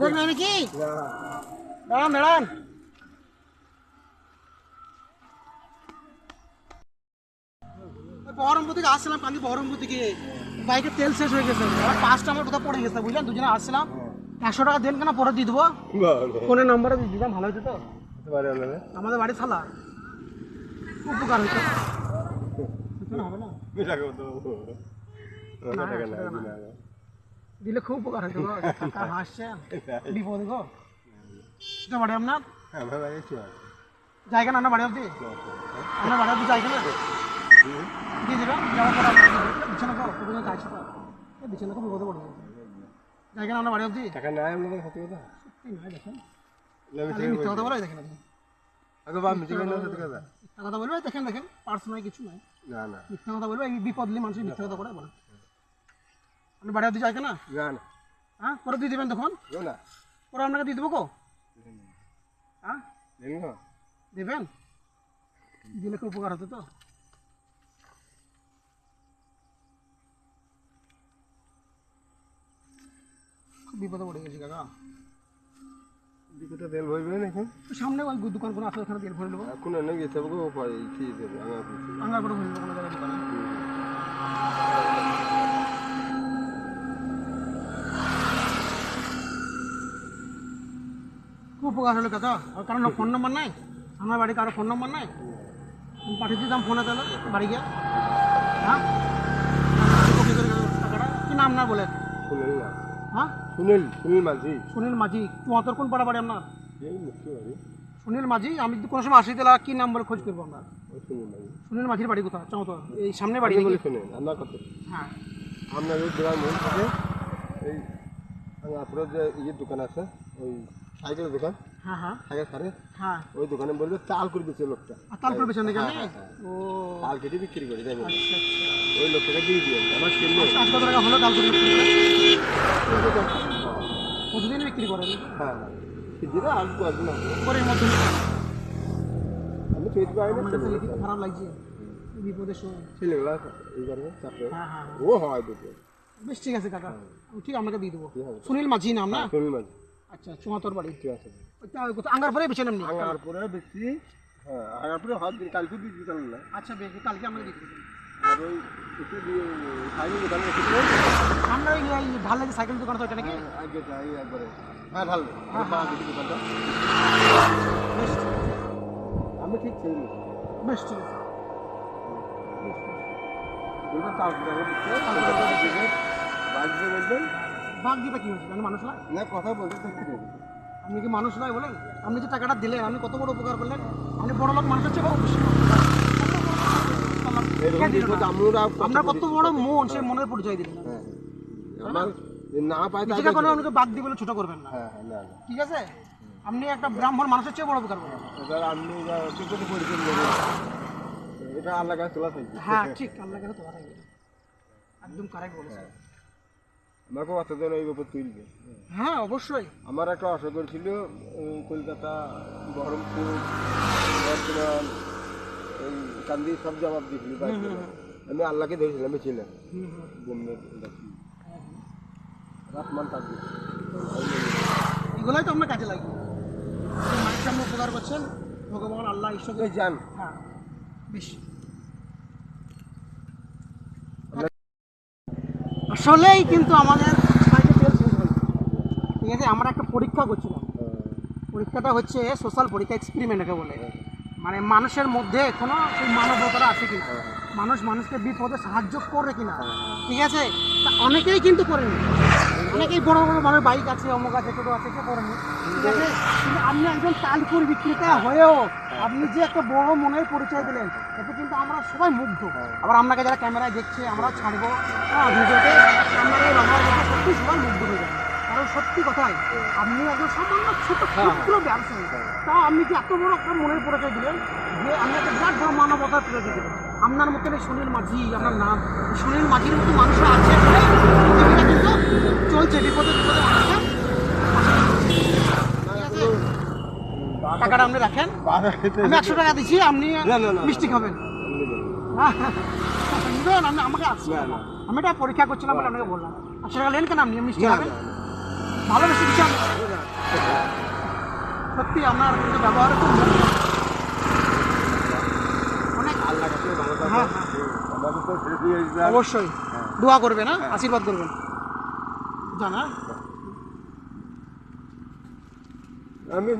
Break নাই নাকি? দাঁড়ান দাঁড়ান। বহরমপুর থেকে আসছিলাম, কান্দি বহরমপুর থেকে বাইকের তেল শেষ হয়ে গেছে, 5টা আমার কোথাও পড়ে গেছে বুঝলেন, দুজনে আসছিলাম। 100 টাকা দেন কেন, পরে দিয়ে দেবো, ফোনের নাম্বারটা দিয়ে দিলাম, ভালো হতো তো। আমাদের বাড়ি থালা, উপকার হইতো। হবে না দিলে খুব উপকার হইতো, হাসছেন বিপদে গো। বাড়ি আপনার জায়গা না, আপনার বাড়ি অব্দি, আপনার বাড়ি অব্দি জায়গা না দিয়ে দেবেন, যাওয়ার পর বিছানা করো, চাইছি তো বিছানা খুব বিপদে পড়ে জায়গা না, আপনার বাড়ি অব্দি টাকা নাই, সত্যি কথা দেখেন, মিথ্যা কথা বলে দেখেন কথা বলবে, দেখেন দেখেন পার্সোনাল কিছু নাই, মিথ্যা কথা বলবে, এই বিপদ নিয়ে মানুষের মিথ্যা কথা করে বলে। আপনি বাড়ি অব্দি জায়গা না, হ্যাঁ পরে দিয়ে দেবেন, তখন পরে আপনাকে দিয়ে দেবো কো, হ্যাঁ দেবেন, দিলে খুব উপকার হতো তো। বিপদে পড়ে গেছি কাকা, তেল ভরবে নাকি সামনে ওই দোকান কোনো আছে, ওখানে তেল ভরে নেবো, কোনো নেই গেছে আঙ্গা করে ভরে নেবো কোনো জায়গায় দোকানে। খুব উপকার হলো কাকা, আর কারণ ফোন নম্বর নাই, আমার বাড়ি কারো ফোন নম্বর নাই, আমি পাঠিয়ে দিতাম ফোনে, তাহলে বাড়ি গিয়ে। হ্যাঁ টাকাটা কি নাম না বলে, হ্যাঁ সুনীল মাঝি, তোমার কোন পাড়া বাড়ি আপনার? সুনীল মাঝি, আমি যদি কোনো সময় আসি তাহলে কি নাম বলে খোঁজ করবো আপনার? সুনীল মাঝির বাড়ি কোথায়? চাও এই সামনে বাড়ি। হ্যাঁ আপনার এই আপনার যে ইয়ের দোকান আছে, ওই সাইকেলের দোকান, হ্যাঁ হ্যাঁ সাইকেল সারে, হ্যাঁ ওই দোকানে বলবে চাল করে দিচ্ছে লোকটা, তাল করে বেছেন নাকি? ও চাল কেটে বিক্রি করে দেয়, আচ্ছা ওই লোকটাকে দিয়ে দিয়ে আমার কিনলে আচ্ছা, কত টাকা হলো তাল করে বিক্রি করে? প্রতিদিন বিক্রি করেন? হ্যাঁ দিলে আর আসবে না করে মধ্যে আমি পেতে পারি না, খারাপ লাগছে বিপদের সময় ছেলেগুলা এই করবে চাপে, হ্যাঁ হ্যাঁ ও হয় দুটো। বেশ ঠিক আছে কাকা, ঠিক আপনাকে দিয়ে দেবো। সুনীল মাঝি নাম না? সুনীল মাঝি। আচ্ছা চুয়াত্তর বাড়ি, ঠিক আছে। আঙ্গার পরে বেছে নেমনি? আঙ্গার পরে বেশি, হ্যাঁ আঙ্গার পরে হওয়ার দিন কালকে দিয়ে দিতে না। আচ্ছা বেশ, কালকে আমাকে দিয়ে দেবো। আর ওই একটু দিয়ে সাইকেল দোকানে রেখেছিল, আমরা ওই ঢাল লাগে সাইকেল দোকান আছে ওইটা নাকি? আগে যাই একবারে, হ্যাঁ ভালো দোকানটা, বেশ আমি ঠিক সেই বেশ ঠিক আছে। বাঘ দিবা কি হয়েছে? আমি মানুষ না, না কথা বলতে আপনি কি মানুষ নয় বলেন? আপনি যে টাকাটা দিলেন, আপনি কত বড় উপকার করলেন, আপনি বড় লোক মানুষের চেয়ে আপনার কত বড় মন, সেই মনের পরিচয় দিলেন। না পাই কোনো আমাকে বাঘ দিয়ে বলে ছোট করবেন না, ঠিক আছে? আপনি একটা ব্রাহ্মণ মানুষের চেয়ে বড় উপকার করবেন। আপনি এটা আল্লাহ কাছে তোলা থাকবে, হ্যাঁ ঠিক, আল্লাহ কাছে তোলা থাকবে, একদম কারেক্ট বলেছেন। আমার খুব বাচ্চাদের ওই ব্যাপার তুলবে, হ্যাঁ অবশ্যই। আমার একটা অসুখ ছিল, কলকাতা, বহরমপুর, বর্ধমান, এই কান্দি সব জবাব দিয়েছিল, আমি আল্লাহকে ধরেছিলাম, আমি ছিলাম রাসমান কান্দি, এগুলোই তো আপনার কাজে লাগবে, মানুষের আপনি উপকার করছেন, ভগবান আল্লাহ ঈশ্বরকে জান। হ্যাঁ বেশ, আসলেই কিন্তু আমাদের বাইকে তেল শেষ হয়েছে, ঠিক আছে? আমরা একটা পরীক্ষা করছিলাম, পরীক্ষাটা হচ্ছে সোশ্যাল পরীক্ষা, এক্সপেরিমেন্টকে বলে, মানে মানুষের মধ্যে কোনো সেই মানবতাটা আছে কিনা, মানুষ মানুষকে বিপদে সাহায্য করে কিনা, ঠিক আছে? তা অনেকেই কিন্তু করেনি, অনেকেই বড় বড় মানুষ বাইক আছে, অমুক আছে, টোটো আছে, কেউ করেনি, ঠিক আছে? কিন্তু আপনি একজন তালপুর বিক্রেতা হয়েও আপনি যে একটা বড় মনের পরিচয় দিলেন, এতে কিন্তু আমরা সবাই মুগ্ধ। আবার আপনাকে যারা ক্যামেরায় দেখছে, আমরা ছাড়বো ভিডিওতে, আমরা এই ব্যবহার করতে সত্যি সবাই মুগ্ধ হয়ে যাবে, কারণ সত্যি কথাই আপনি একজন সামান্য ছোট ক্ষুদ্র ব্যবসায়ী, তা আপনি যে এত বড় একটা মনের পরিচয় দিলেন, যে আপনি একটা বিরাট বড় মানবতার পরিচয় দিলেন। আপনার মতন এই সুনীল মাঝি, আপনার নাম সুনীল মাঝির মতো মানুষরা আছে বলে পৃথিবীটা কিন্তু চলছে, বিপদে বিপদে মানুষের। টাকাটা আপনি রাখেন, আমি 100 টাকা দিচ্ছি, আপনি মিষ্টি খাবেন, নেবেন? আপনি আমাকে আসছেন, আমি এটা পরীক্ষা করছিলাম বলে আপনাকে বললাম, 100 টাকা নেন কেন, আপনি মিষ্টি খাবেন। ভালোবেসে কিছু সত্যি আপনার কিন্তু ব্যবহার খুব অনেক আল্লাহ কাছে ভালো থাকবে। হ্যাঁ, আমাদের তো শেষ হয়ে গেছে। অবশ্যই দোয়া করবেন, হ্যাঁ আশীর্বাদ করবেন জানা আমি